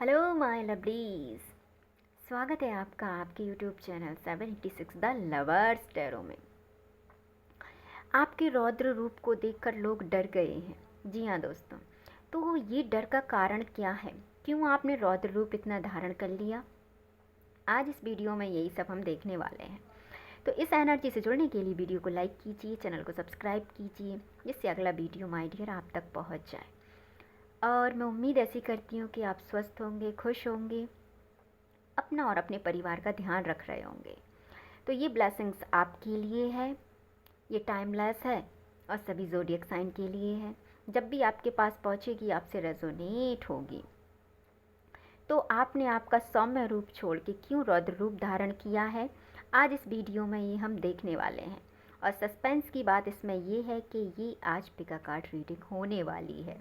Hello my lovelies. स्वागत है आपका आपके YouTube channel 786 the lovers tarot में। आपके रौद्र रूप को देखकर लोग डर गए हैं। जी हाँ दोस्तों, तो ये डर का कारण क्या है? क्यों आपने रौद्र रूप इतना धारण कर लिया? आज इस वीडियो में यही सब हम देखने वाले हैं। तो इस एनर्जी से जुड़ने के लिए वीडियो को लाइक कीजिए, चैनल को सब्सक्राइब कीजिए, जिससे अगला वीडियो माय डियर आप तक पहुँच जाए। और मैं उम्मीद ऐसी करती हूँ कि आप स्वस्थ होंगे, खुश होंगे, अपना और अपने परिवार का ध्यान रख रहे होंगे। तो ये ब्लेसिंग्स आपके लिए है, ये टाइमलेस है और सभी ज़ोडिएक साइन के लिए है। जब भी आपके पास पहुँचेगी आपसे रेजोनेट होगी। तो आपने आपका सौम्य रूप छोड़ के क्यों रौद्र रूप धारण किया है, आज इस वीडियो में ये हम देखने वाले हैं। और सस्पेंस की बात इसमें ये है कि ये आज पिका कार्ड रीडिंग होने वाली है।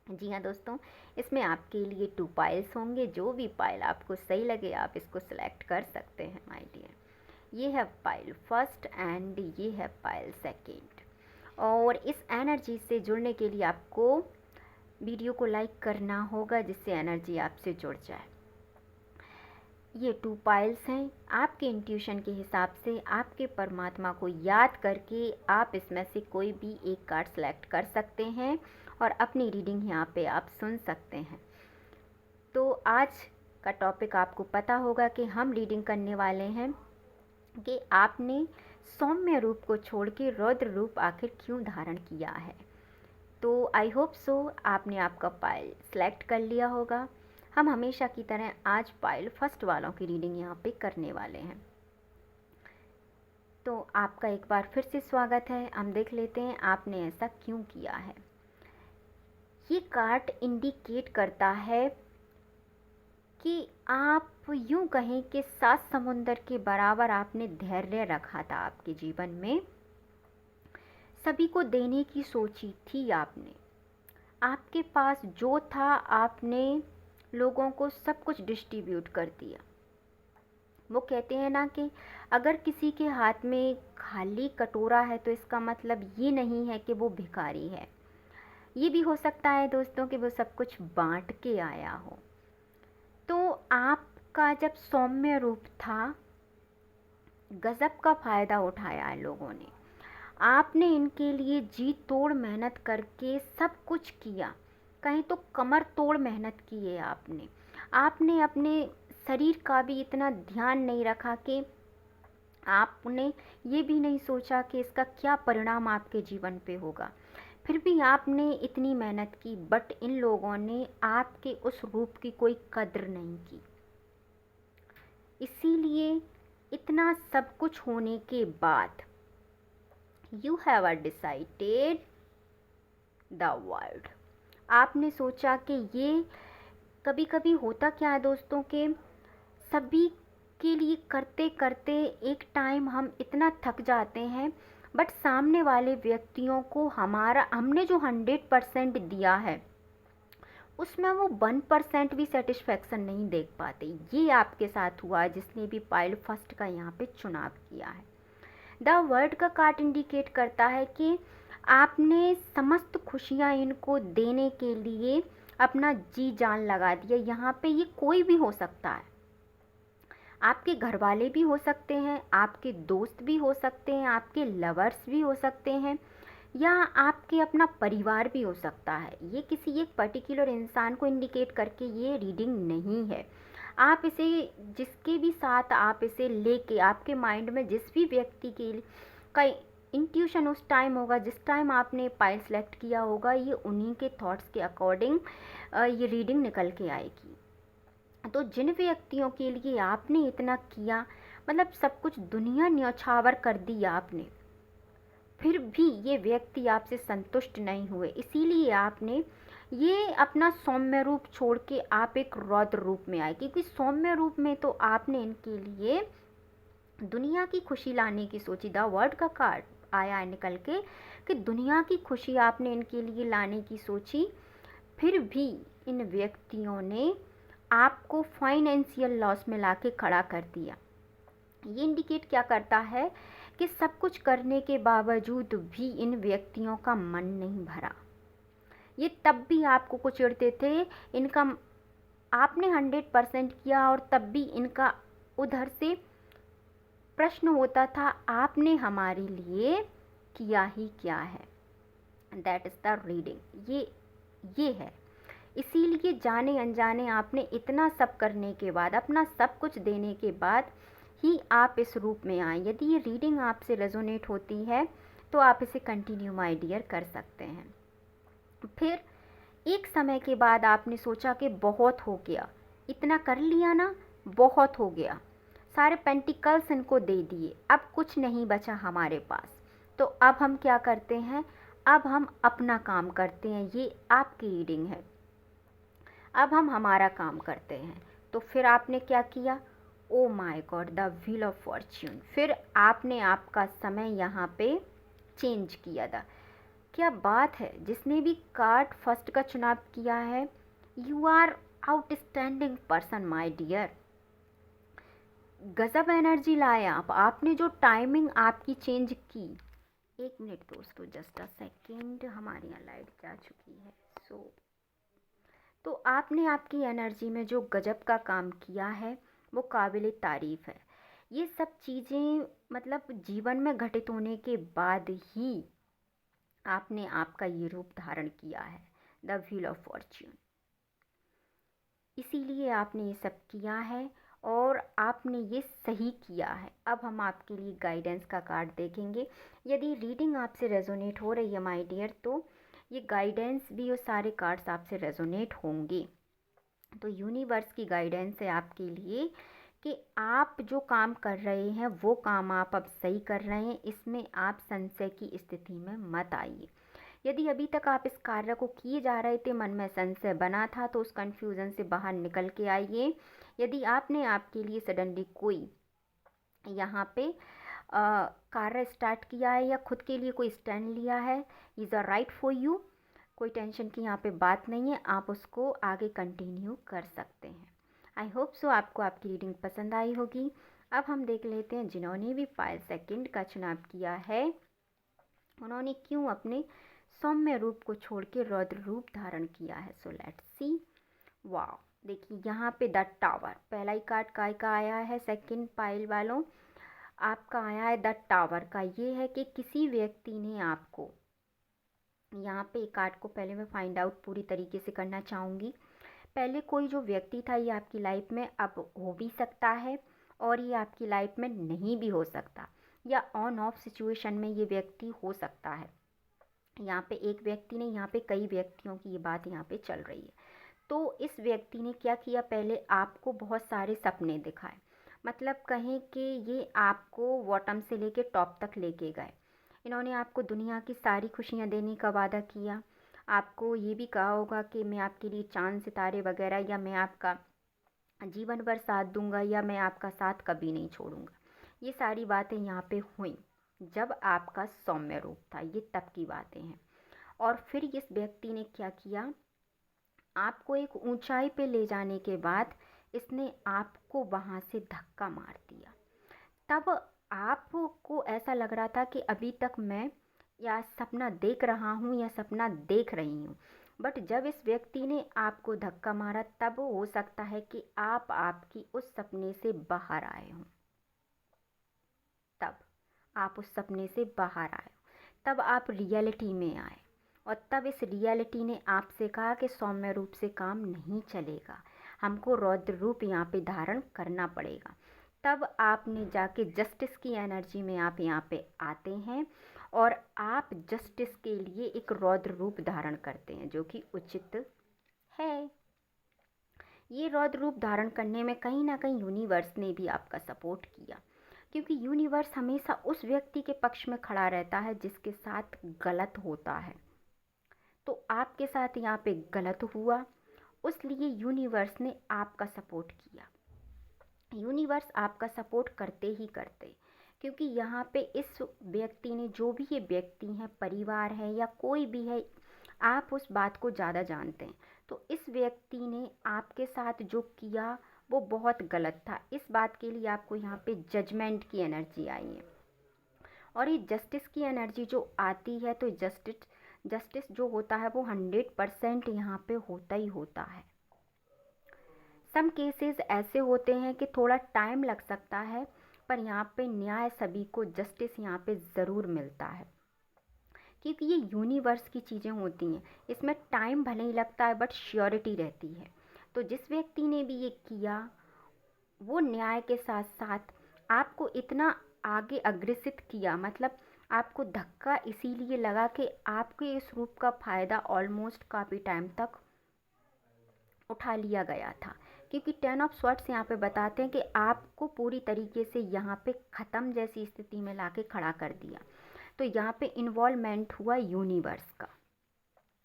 जी हाँ दोस्तों, इसमें आपके लिए 2 पाइल्स होंगे। जो भी पाइल आपको सही लगे आप इसको सिलेक्ट कर सकते हैं माय डियर। ये है पाइल फर्स्ट एंड ये है पाइल सेकंड। और इस एनर्जी से जुड़ने के लिए आपको वीडियो को लाइक करना होगा, जिससे एनर्जी आपसे जुड़ जाए। ये 2 पाइल्स हैं। आपके इंट्यूशन के हिसाब से आपके परमात्मा को याद करके आप इसमें से कोई भी एक कार्ड सेलेक्ट कर सकते हैं और अपनी रीडिंग यहाँ पे आप सुन सकते हैं। तो आज का टॉपिक आपको पता होगा कि हम रीडिंग करने वाले हैं कि आपने सौम्य रूप को छोड़ के रौद्र रूप आखिर क्यों धारण किया है। तो आई होप सो आपने आपका पाइल सेलेक्ट कर लिया होगा। हम हमेशा की तरह आज पाइल फर्स्ट वालों की रीडिंग यहाँ पे करने वाले हैं। तो आपका एक बार फिर से स्वागत है। हम देख लेते हैं आपने ऐसा क्यों किया है। ये कार्ड इंडिकेट करता है कि आप यूं कहें कि 7 समुंदर के बराबर आपने धैर्य रखा था। आपके जीवन में सभी को देने की सोची थी आपने। आपके पास जो था आपने लोगों को सब कुछ डिस्ट्रीब्यूट कर दिया। वो कहते हैं ना कि अगर किसी के हाथ में खाली कटोरा है तो इसका मतलब ये नहीं है कि वो भिखारी है। ये भी हो सकता है दोस्तों कि वो सब कुछ बांट के आया हो। तो आपका जब सौम्य रूप था, गजब का फ़ायदा उठाया है लोगों ने। आपने इनके लिए जी तोड़ मेहनत करके सब कुछ किया, कहीं तो कमर तोड़ मेहनत की है आपने। आपने अपने शरीर का भी इतना ध्यान नहीं रखा कि आपने ये भी नहीं सोचा कि इसका क्या परिणाम आपके जीवन पे होगा। फिर भी आपने इतनी मेहनत की, बट इन लोगों ने आपके उस रूप की कोई कद्र नहीं की। इसीलिए इतना सब कुछ होने के बाद you have decided the world. आपने सोचा कि ये कभी कभी होता क्या है दोस्तों के सभी के लिए करते करते एक टाइम हम इतना थक जाते हैं, बट सामने वाले व्यक्तियों को हमने जो 100% दिया है उसमें वो 1% भी सेटिस्फेक्शन नहीं देख पाते। ये आपके साथ हुआ जिसने भी पाइल फर्स्ट का यहाँ पे चुनाव किया है। द वर्ड का कार्ड इंडिकेट करता है कि आपने समस्त खुशियाँ इनको देने के लिए अपना जी जान लगा दिया। यहाँ पे ये कोई भी हो सकता है, आपके घर वाले भी हो सकते हैं, आपके दोस्त भी हो सकते हैं, आपके लवर्स भी हो सकते हैं, या आपके अपना परिवार भी हो सकता है। ये किसी एक पर्टिकुलर इंसान को इंडिकेट करके ये रीडिंग नहीं है। आप इसे जिसके भी साथ आप इसे लेके आपके माइंड में जिस भी व्यक्ति के का इंट्यूशन उस टाइम होगा, जिस टाइम आपने पाइल सेलेक्ट किया होगा, ये उन्हीं के थॉट्स के अकॉर्डिंग ये रीडिंग निकल के आएगी। तो जिन व्यक्तियों के लिए आपने इतना किया, मतलब सब कुछ दुनिया न्यौछावर कर दी आपने, फिर भी ये व्यक्ति आपसे संतुष्ट नहीं हुए। इसीलिए आपने ये अपना सौम्य रूप छोड़ के आप एक रौद्र रूप में आए, क्योंकि सौम्य रूप में तो आपने इनके लिए दुनिया की खुशी लाने की सोची। द वर्ड का कार्ड आया है निकल के कि दुनिया की खुशी आपने इनके लिए लाने की सोची, फिर भी इन व्यक्तियों ने आपको फाइनेंशियल लॉस में लाके खड़ा कर दिया। ये इंडिकेट क्या करता है कि सब कुछ करने के बावजूद भी इन व्यक्तियों का मन नहीं भरा। ये तब भी आपको कुचलते थे, इनका आपने 100% किया और तब भी इनका उधर से प्रश्न होता था, आपने हमारे लिए किया ही क्या है। That is the reading. ये है। इसीलिए जाने अनजाने आपने इतना सब करने के बाद, अपना सब कुछ देने के बाद ही आप इस रूप में आए। यदि ये रीडिंग आपसे रेजोनेट होती है तो आप इसे कंटिन्यू माय डियर कर सकते हैं। फिर एक समय के बाद आपने सोचा कि बहुत हो गया, इतना कर लिया ना, बहुत हो गया, सारे पेंटिकल्स इनको दे दिए, अब कुछ नहीं बचा हमारे पास। तो अब हम क्या करते हैं, अब हम अपना काम करते हैं। ये आपकी रीडिंग है। अब हम हमारा काम करते हैं। तो फिर आपने क्या किया, oh my God, the wheel of Fortune. फिर आपने आपका समय यहाँ पे चेंज किया था। क्या बात है, जिसने भी कार्ड फर्स्ट का चुनाव किया है, you are outstanding person my dear. गजब एनर्जी लाए आप। आपने जो टाइमिंग आपकी चेंज की। एक मिनट दोस्तों, जस्ट अ सेकेंड, हमारे यहाँ लाइट जा चुकी है। तो आपने आपकी एनर्जी में जो गजब का काम किया है वो काबिल तारीफ़ है। ये सब चीज़ें मतलब जीवन में घटित होने के बाद ही आपने आपका ये रूप धारण किया है, द व्हील ऑफ फॉर्च्यून। इसीलिए आपने ये सब किया है और आपने ये सही किया है। अब हम आपके लिए गाइडेंस का कार्ड देखेंगे। यदि रीडिंग आपसे रेजोनेट हो रही है माय डियर, तो ये गाइडेंस भी और सारे कार्ड्स आपसे रेजोनेट होंगे। तो यूनिवर्स की गाइडेंस है आपके लिए कि आप जो काम कर रहे हैं वो काम आप अब सही कर रहे हैं। इसमें आप संशय की स्थिति में मत आइए। यदि अभी तक आप इस कार्य को किए जा रहे थे, मन में संशय बना था, तो उस कन्फ्यूज़न से बाहर निकल के आइए। यदि आपने आपके लिए सडनली कोई यहाँ पे कार्य स्टार्ट किया है या खुद के लिए कोई स्टैंड लिया है, is a right for you. कोई टेंशन की यहाँ पे बात नहीं है, आप उसको आगे कंटिन्यू कर सकते हैं। आई होप सो आपको आपकी रीडिंग पसंद आई होगी। अब हम देख लेते हैं जिन्होंने भी 5 सेकंड का चुनाव किया है, उन्होंने क्यों अपने सौम्य रूप को छोड़ के रौद्र रूप धारण किया है। So let's see. वाह, देखिए यहाँ पे द टावर, पहला ही कार्ड काय का आया है। सेकंड पाइल वालों, आपका आया है द टावर का। ये है कि किसी व्यक्ति ने आपको, यहाँ पे कार्ड को पहले मैं फाइंड आउट पूरी तरीके से करना चाहूँगी। पहले कोई जो व्यक्ति था ये आपकी लाइफ में अब हो भी सकता है और ये आपकी लाइफ में नहीं भी हो सकता, या ऑन ऑफ सिचुएशन में ये व्यक्ति हो सकता है। यहाँ पे एक व्यक्ति ने, यहाँ पे कई व्यक्तियों की ये बात यहाँ पे चल रही है। तो इस व्यक्ति ने क्या किया, पहले आपको बहुत सारे सपने दिखाए। मतलब कहें कि ये आपको बॉटम से लेके टॉप तक लेके गए। इन्होंने आपको दुनिया की सारी खुशियाँ देने का वादा किया। आपको ये भी कहा होगा कि मैं आपके लिए चांद सितारे वगैरह, या मैं आपका जीवन भर साथ दूंगा, या मैं आपका साथ कभी नहीं छोड़ूंगा। ये सारी बातें यहाँ पे हुई जब आपका सौम्य रूप था। ये तब की बातें हैं। और फिर इस व्यक्ति ने क्या किया, आपको एक ऊंचाई पे ले जाने के बाद इसने आपको वहाँ से धक्का मार दिया। तब आपको ऐसा लग रहा था कि अभी तक मैं या सपना देख रहा हूँ या सपना देख रही हूँ। बट जब इस व्यक्ति ने आपको धक्का मारा, तब हो सकता है कि आप आपकी उस सपने से बाहर आए हों। तब आप उस सपने से बाहर आए, तब आप रियलिटी में आए, और तब इस रियलिटी ने आपसे कहा कि सौम्य रूप से काम नहीं चलेगा, हमको रौद्र रूप यहाँ पे धारण करना पड़ेगा। तब आपने जाके जस्टिस की एनर्जी में आप यहाँ पे आते हैं और आप जस्टिस के लिए एक रौद्र रूप धारण करते हैं, जो कि उचित है। ये रौद्र रूप धारण करने में कहीं ना कहीं यूनिवर्स ने भी आपका सपोर्ट किया, क्योंकि यूनिवर्स हमेशा उस व्यक्ति के पक्ष में खड़ा रहता है जिसके साथ गलत होता है। तो आपके साथ यहाँ पे गलत हुआ, इसलिए यूनिवर्स ने आपका सपोर्ट किया। यूनिवर्स आपका सपोर्ट करते ही करते, क्योंकि यहाँ पे इस व्यक्ति ने, जो भी ये व्यक्ति हैं, परिवार है या कोई भी है, आप उस बात को ज़्यादा जानते हैं। तो इस व्यक्ति ने आपके साथ जो किया वो बहुत गलत था। इस बात के लिए आपको यहाँ पे जजमेंट की एनर्जी आई है, और ये जस्टिस की एनर्जी जो आती है, तो जस्टिस जो होता है वो 100% यहाँ पे होता ही होता है। सम केसेस ऐसे होते हैं कि थोड़ा टाइम लग सकता है, पर यहाँ पे न्याय सभी को, जस्टिस यहाँ पे ज़रूर मिलता है, क्योंकि ये यूनिवर्स की चीज़ें होती हैं। इसमें टाइम भले ही लगता है बट श्योरिटी रहती है। तो जिस व्यक्ति ने भी ये किया वो न्याय के साथ साथ आपको इतना आगे अग्रसित किया, मतलब आपको धक्का इसीलिए लगा कि आपके इस रूप का फ़ायदा ऑलमोस्ट काफ़ी टाइम तक उठा लिया गया था। क्योंकि 10 ऑफ स्वॉर्ड्स यहाँ पे बताते हैं कि आपको पूरी तरीके से यहाँ पे ख़त्म जैसी स्थिति में लाके खड़ा कर दिया। तो यहाँ पे इन्वॉल्वमेंट हुआ यूनिवर्स का।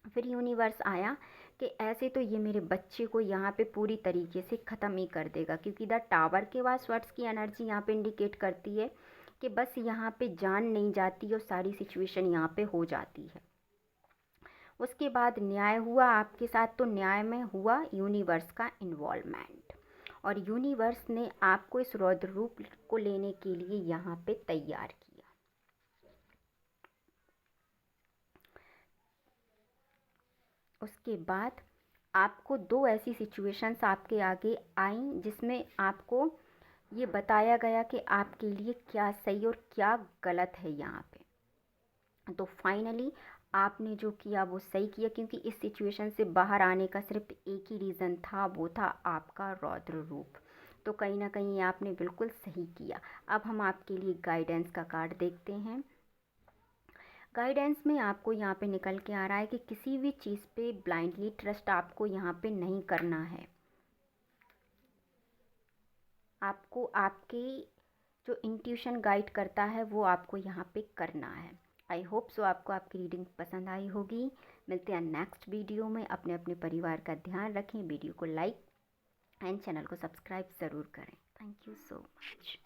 फिर यूनिवर्स आया कि ऐसे तो ये मेरे बच्चे को यहाँ पे पूरी तरीके से ख़त्म ही कर देगा, क्योंकि द टावर के बाद स्वॉर्ड्स की एनर्जी यहाँ पे इंडिकेट करती है कि बस यहाँ पे जान नहीं जाती और सारी सिचुएशन यहाँ पे हो जाती है। उसके बाद न्याय हुआ आपके साथ, तो न्याय में हुआ यूनिवर्स का इन्वॉल्वमेंट, और यूनिवर्स ने आपको इस रौद्र रूप को लेने के लिए यहाँ पे तैयार किया। उसके बाद आपको दो ऐसी सिचुएशंस आपके आगे आई जिसमें आपको ये बताया गया कि आपके लिए क्या सही और क्या गलत है यहाँ पे। तो फाइनली आपने जो किया वो सही किया, क्योंकि इस सिचुएशन से बाहर आने का सिर्फ एक ही रीज़न था, वो था आपका रौद्र रूप। तो कहीं ना कहीं आपने बिल्कुल सही किया। अब हम आपके लिए गाइडेंस का कार्ड देखते हैं। गाइडेंस में आपको यहाँ पे निकल के आ रहा है कि किसी भी चीज़ पे ब्लाइंडली ट्रस्ट आपको यहाँ पे नहीं करना है। आपको आपकी जो इंट्यूशन गाइड करता है वो आपको यहाँ पे करना है। आई होप सो आपको आपकी रीडिंग पसंद आई होगी। मिलते हैं नेक्स्ट वीडियो में। अपने अपने परिवार का ध्यान रखें। वीडियो को लाइक एंड चैनल को सब्सक्राइब ज़रूर करें। Thank you so much.